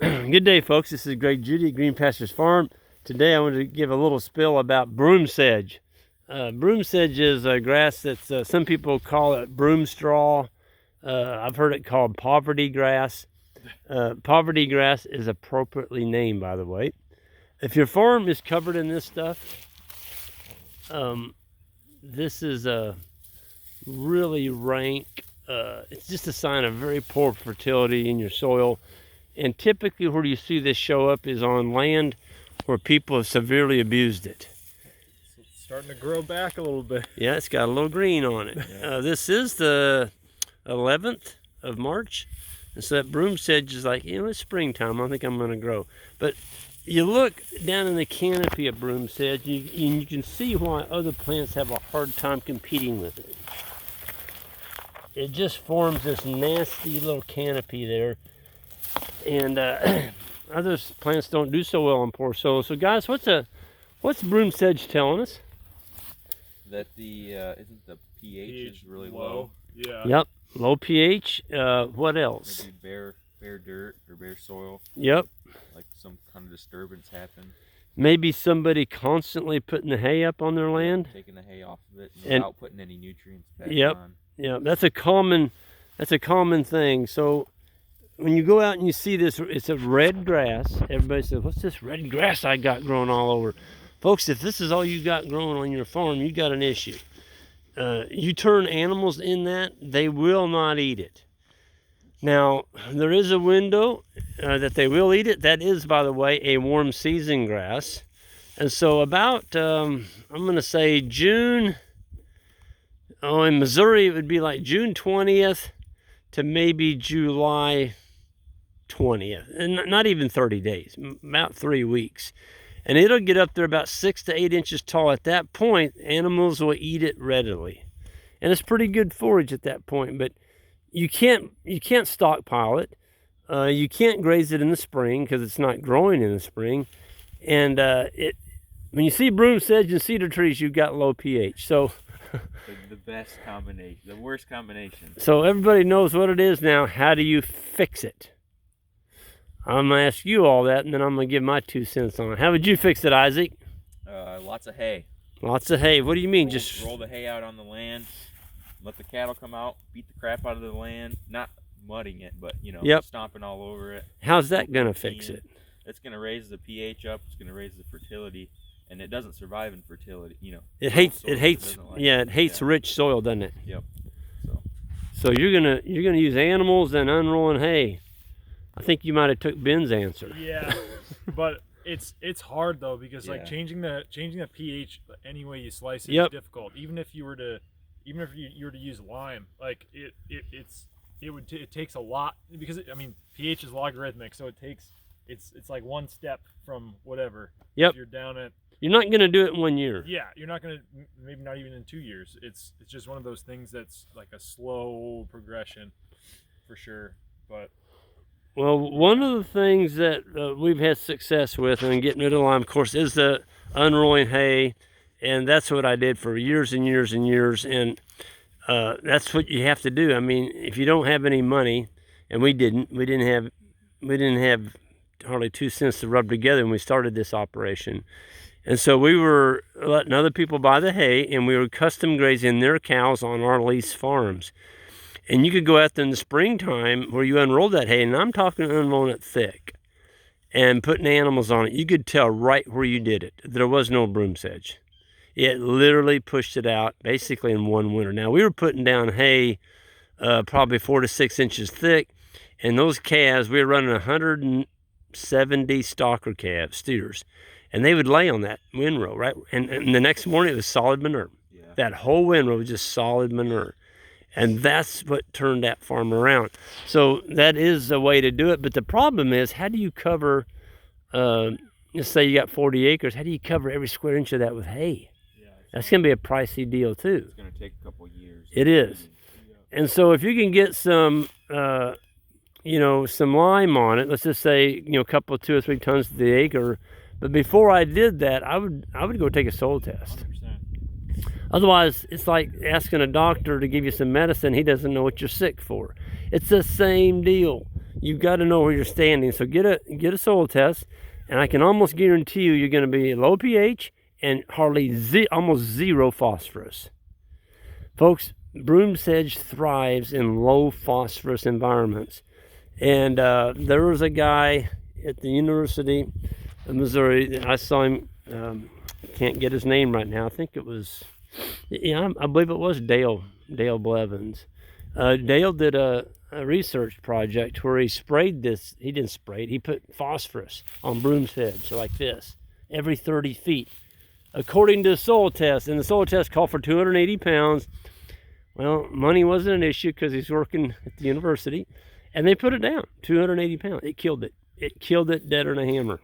Good day, folks. This is Greg Judy at Green Pastures Farm. Today I want to give a little spill about broomsedge. Broomsedge is a grass that's, some people call it broom straw. I've heard it called poverty grass. Poverty grass is appropriately named, by the way. If your farm is covered in this stuff, this is a really rank. It's just a sign of very poor fertility in your soil. And typically where you see this show up is on land where people have severely abused it. It's starting to grow back a little bit. Yeah, it's got a little green on it. Yeah. This is the 11th of March. And so that broomsedge is like, it's springtime. I think I'm going to grow. But you look down in the canopy of broomsedge, and you can see why other plants have a hard time competing with it. It just forms this nasty little canopy there. And other plants don't do so well in poor soil. So guys, what's broomsedge telling us? That the isn't the pH is really low. Yeah. Yep, low pH. What else? Maybe bare dirt or bare soil. Yep. Like some kind of disturbance happened. Maybe somebody constantly putting the hay up on their land. Taking the hay off of it And without putting any nutrients back on. Yeah, that's a common thing. So when you go out and you see this, it's a red grass. Everybody says, what's this red grass I got growing all over? Folks, if this is all you got growing on your farm, you got an issue. You turn animals in that, they will not eat it. Now, there is a window that they will eat it. That is, by the way, a warm season grass. And so about, I'm going to say June, in Missouri, it would be like June 20th to maybe July 20th, and not even 30 days, about 3 weeks. And it'll get up there about 6 to 8 inches tall. At that point, animals will eat it readily. And it's pretty good forage at that point, but you can't stockpile it. You can't graze it in the spring because it's not growing in the spring. And when you see broomsedge and cedar trees, you've got low pH. So the best combination, the worst combination. So everybody knows what it is now. How do you fix it? I'm going to ask you all that, and then I'm going to give my 2 cents on it. How would you fix it, Isaac? Lots of hay. Lots of hay. What do you mean? Just roll the hay out on the land, let the cattle come out, beat the crap out of the land, not mudding it, but stomping all over it. How's that going to fix it? It's going to raise the pH up. It's going to raise the fertility, and it doesn't survive in fertility. It hates rich soil, doesn't it? Yep. So you're gonna use animals and unrolling hay. I think you might have took Ben's answer. Yeah, but it's hard though, because like Yeah. changing the pH any way you slice it Yep. is difficult. Even if you were to use lime, like it takes a lot, because pH is logarithmic, so it's like one step from whatever. Yep. If you're down at, You're not gonna do it in 1 year. yeah, you're not gonna, maybe not even in 2 years. It's just one of those things that's like a slow progression, for sure. But Well, one of the things that we've had success with in getting rid of lime, of course, is the unrolling hay, and that's what I did for years and years and years. And that's what you have to do. I mean, if you don't have any money, and we didn't have hardly 2 cents to rub together when we started this operation. And so we were letting other people buy the hay, and we were custom grazing their cows on our lease farms. And you could go out there in the springtime where you unroll that hay, and I'm talking unrolling it thick and putting animals on it. You could tell right where you did it. There was no broomsedge. It literally pushed it out basically in one winter. Now, we were putting down hay probably 4 to 6 inches thick, and those calves, we were running 170 stalker calves, steers, and they would lay on that windrow, right? And the next morning, it was solid manure. Yeah. That whole windrow was just solid manure. And that's what turned that farm around. So that is a way to do it. But the problem is, how do you cover, let's say you got 40 acres, how do you cover every square inch of that with hay? Yeah, That's going to be a pricey deal too. It's going to take a couple of years. It is. Yeah. And so if you can get some, some lime on it, let's just say, a couple of 2 or 3 tons to the acre. But before I did that, I would go take a soil test. 100%. Otherwise, it's like asking a doctor to give you some medicine. He doesn't know what you're sick for. It's the same deal. you've got to know where you're standing. So get a soil test, and I can almost guarantee you're going to be low pH and almost zero phosphorus. Folks, broom sedge thrives in low phosphorus environments. And there was a guy at the University of Missouri. I saw him. Can't get his name right now. I think it was, I believe it was Dale Blevins. Dale did a research project where he sprayed this. He didn't spray it. He put phosphorus on broom sedge like this every 30 feet, according to the soil test. And the soil test called for 280 pounds. Well, money wasn't an issue because he's working at the university. And they put it down, 280 pounds. It killed it. It killed it deader than a hammer.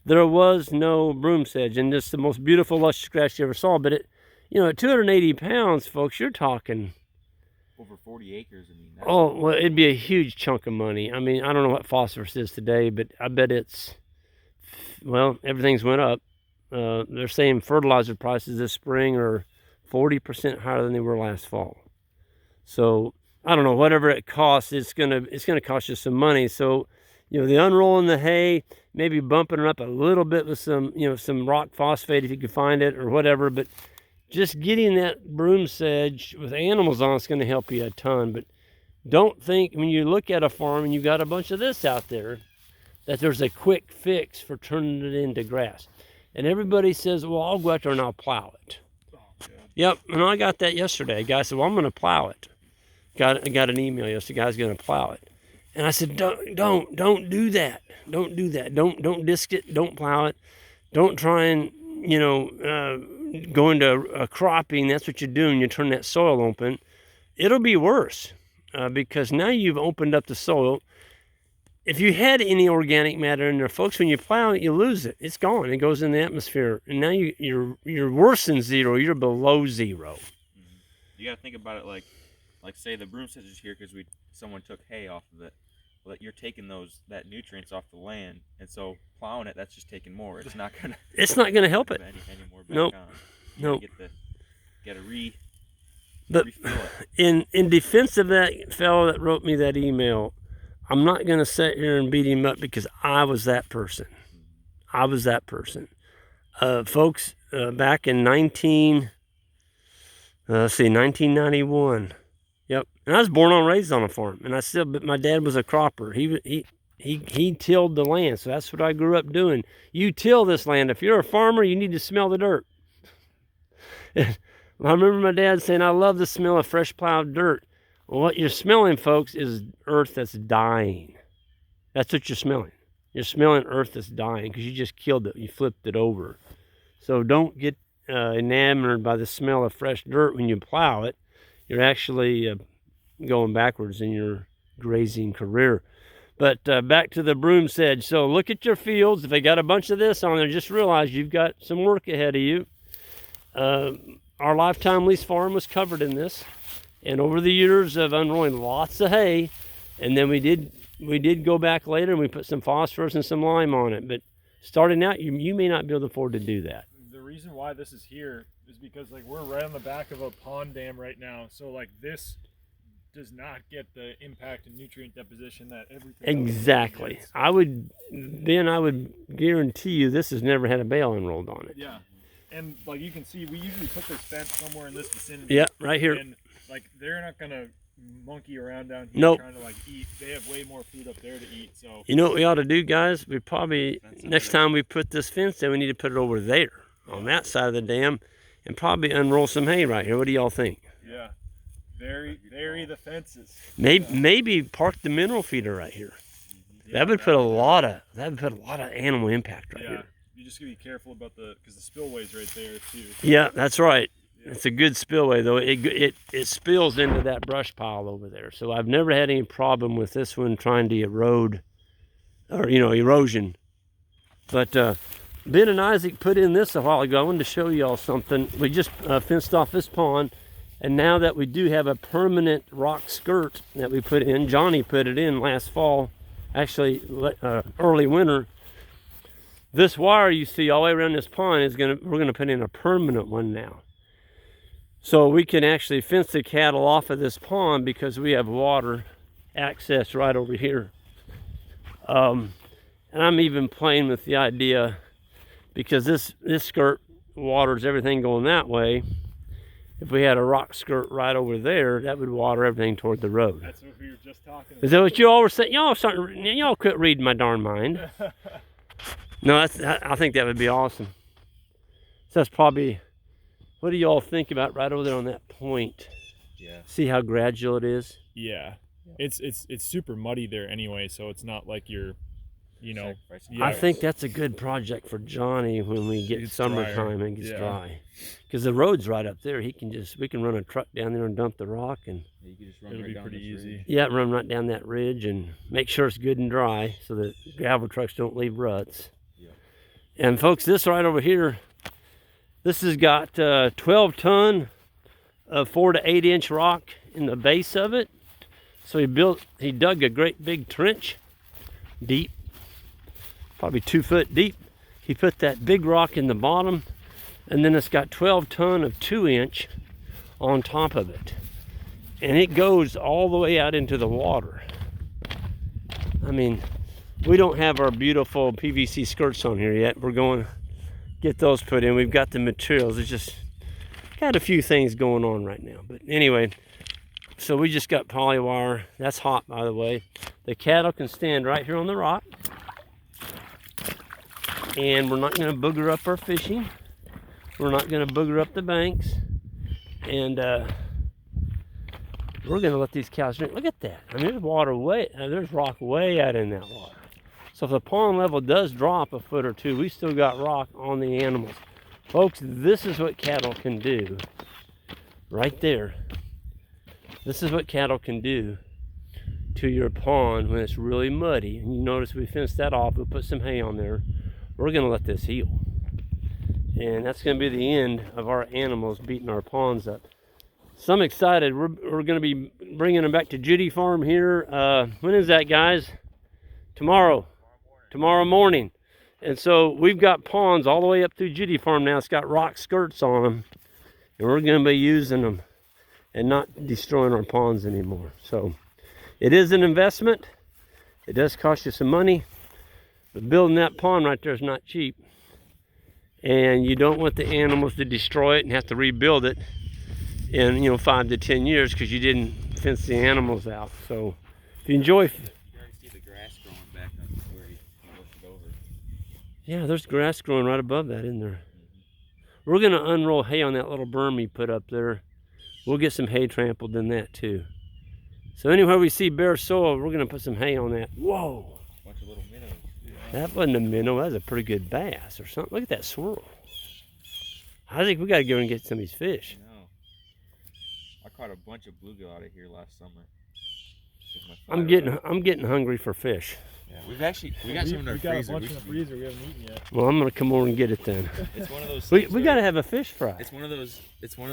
There was no broom sedge, and just the most beautiful luscious grass you ever saw. But at 280 pounds, folks, you're talking over 40 acres. I mean, well, it'd be a huge chunk of money. I mean, I don't know what phosphorus is today, but I bet everything's went up. They're saying fertilizer prices this spring are 40% higher than they were last fall. So I don't know, whatever it costs, it's gonna cost you some money. So, the unrolling the hay, maybe bumping it up a little bit with some rock phosphate if you can find it or whatever. But just getting that broom sedge with animals on is going to help you a ton. But don't think when you look at a farm and you got a bunch of this out there that there's a quick fix for turning it into grass. And everybody says, well, I'll go out there and I'll plow it. Yep, and I got that yesterday. A guy said, well, I'm going to plow it. Got an email yesterday. The guy's going to plow it. And I said, don't do that. Don't do that. Don't disc it. Don't plow it. Don't try and, go into a cropping. That's what you're doing. You turn that soil open. It'll be worse because now you've opened up the soil. If you had any organic matter in there, folks, when you plow it, you lose it. It's gone. It goes in the atmosphere. And now you're worse than zero. You're below zero. Mm-hmm. You got to think about it like say the broom sedge is here because someone took hay off of it. Well, you're taking that nutrients off the land, and so plowing it, that's just taking more. It's not gonna help it any more. Nope. Nope. Refill it. In defense of that fellow that wrote me that email, I'm not gonna sit here and beat him up because I was that person. I was that person. Folks, back in 1991. Yep, and I was born and raised on a farm, and but my dad was a cropper. He tilled the land, so that's what I grew up doing. You till this land. If you're a farmer, you need to smell the dirt. I remember my dad saying, I love the smell of fresh plowed dirt. Well, what you're smelling, folks, is earth that's dying. That's what you're smelling. You're smelling earth that's dying because you just killed it. You flipped it over. So don't get enamored by the smell of fresh dirt when you plow it. You're actually going backwards in your grazing career. But back to the broom sedge. So look at your fields. If they got a bunch of this on there, just realize you've got some work ahead of you. Our lifetime lease farm was covered in this. And over the years of unrolling lots of hay, and then we did go back later and we put some phosphorus and some lime on it. But starting out, you may not be able to afford to do that. The reason why this is here is because we're right on the back of a pond dam right now, so this does not get the impact and nutrient deposition that everything exactly gets. I would guarantee you this has never had a bale unrolled on it. Yeah, and you can see we usually put this fence somewhere in this vicinity. Yeah, right here. And they're not gonna monkey around down here nope. trying to eat. They have way more food up there to eat. So you know what we ought to do, guys? We probably next time we put this fence in, we need to put it over there on that side of the dam. And probably unroll some hay right here. What do y'all think? Yeah, vary the fences. Maybe park the mineral feeder right here. Yeah, that would put a lot of animal impact right here. You just gotta be careful about because the spillway's right there too. Yeah, that's right. Yeah. It's a good spillway though. It spills into that brush pile over there. So I've never had any problem with this one trying to erode or erosion. But Ben and Isaac put in this a while ago. I wanted to show y'all something. We just fenced off this pond, and now that we do have a permanent rock skirt that we put in, Johnny put it in last fall, actually early winter. This wire you see all the way around this pond we're gonna put in a permanent one now. So we can actually fence the cattle off of this pond because we have water access right over here. And I'm even playing with the idea, because this skirt waters everything going that way. If we had a rock skirt right over there, that would water everything toward the road. That's what we were just talking about. Is that what you all were saying? Y'all quit reading my darn mind. No, I think that would be awesome. So that's probably, what do y'all think about right over there on that point? Yeah. See how gradual it is? Yeah. It's super muddy there anyway, so it's not like you're, you know. Yeah. I think that's a good project for Johnny when we get summertime and it gets dry. Because the road's right up there. We can run a truck down there and dump the rock, and Yeah, you could just run it'll right be down pretty this easy. ridge. yeah, run right down that ridge and make sure it's good and dry so that gravel trucks don't leave ruts. Yeah. And folks, this right over here, this has got 12 ton of 4 to 8 inch rock in the base of it. So he dug a great big trench, deep, probably 2 foot deep. He put that big rock in the bottom, and then it's got 12 ton of 2 inch on top of it. And it goes all the way out into the water. I mean, we don't have our beautiful PVC skirts on here yet. We're going to get those put in. We've got the materials. It's just got a few things going on right now. But anyway, so we just got polywire. That's hot, by the way. The cattle can stand right here on the rock. And we're not going to booger up our fishing. We're not going to booger up the banks. And we're going to let these cows drink. Look at that. I mean, there's water there's rock way out in that water. So if the pond level does drop a foot or two, we still got rock on the animals. Folks, this is what cattle can do. Right there. This is what cattle can do to your pond when it's really muddy. And you notice we fenced that off. We'll put some hay on there. We're going to let this heal. And that's going to be the end of our animals beating our ponds up. So I'm excited. We're going to be bringing them back to Judy Farm here. When is that, guys? Tomorrow morning. And so we've got ponds all the way up through Judy Farm now. It's got rock skirts on them. And we're going to be using them and not destroying our ponds anymore. So it is an investment. It does cost you some money. But building that pond right there is not cheap. And you don't want the animals to destroy it and have to rebuild it in 5 to 10 years because you didn't fence the animals out. So if you enjoy... You can already see the grass growing back on where he looked it over. Yeah, there's grass growing right above that, isn't there? We're going to unroll hay on that little berm he put up there. We'll get some hay trampled in that too. So anywhere we see bare soil, we're going to put some hay on that. Whoa! Bunch of little minnows. That wasn't a minnow. That was a pretty good bass or something. Look at that swirl. I think we got to go and get some of these fish. No. I caught a bunch of bluegill out of here last summer. I'm getting hungry for fish. Yeah, we got some in our we got freezer. a bunch in the freezer we haven't eaten yet. Well, I'm gonna come over and get it then. It's one of those. we gotta have a fish fry. It's one of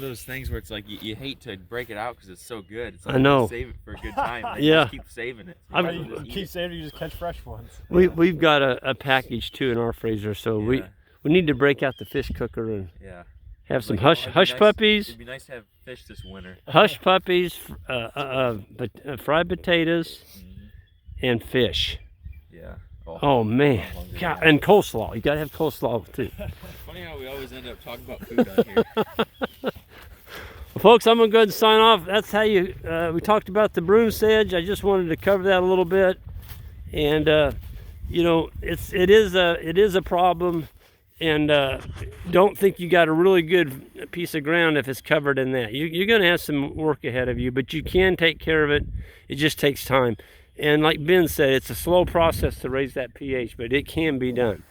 those things where it's like you hate to break it out because it's so good. It's like I know. You save it for a good time. And Yeah. You just keep saving it. So You keep saving, you just catch fresh ones. We've got a package too in our freezer, so we need to break out the fish cooker and have some hush puppies. It'd be nice to have fish this winter. Hush puppies, fried potatoes, and fish. Yeah. Oh man, God, and coleslaw. You gotta have coleslaw too. Funny how we always end up talking about food on here. Well, folks, I'm gonna go ahead and sign off. That's how you. We talked about the broomsedge. I just wanted to cover that a little bit, and it is a problem. And don't think you got a really good piece of ground if it's covered in that. You're going to have some work ahead of you, but you can take care of it. It just takes time. And like Ben said, it's a slow process to raise that pH, but it can be done.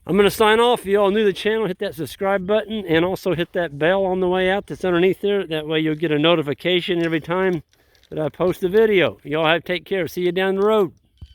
I'm going to sign off. If you all new to the channel, hit that subscribe button and also hit that bell on the way out that's underneath there. That way you'll get a notification every time that I post a video. You all have to take care. See you down the road.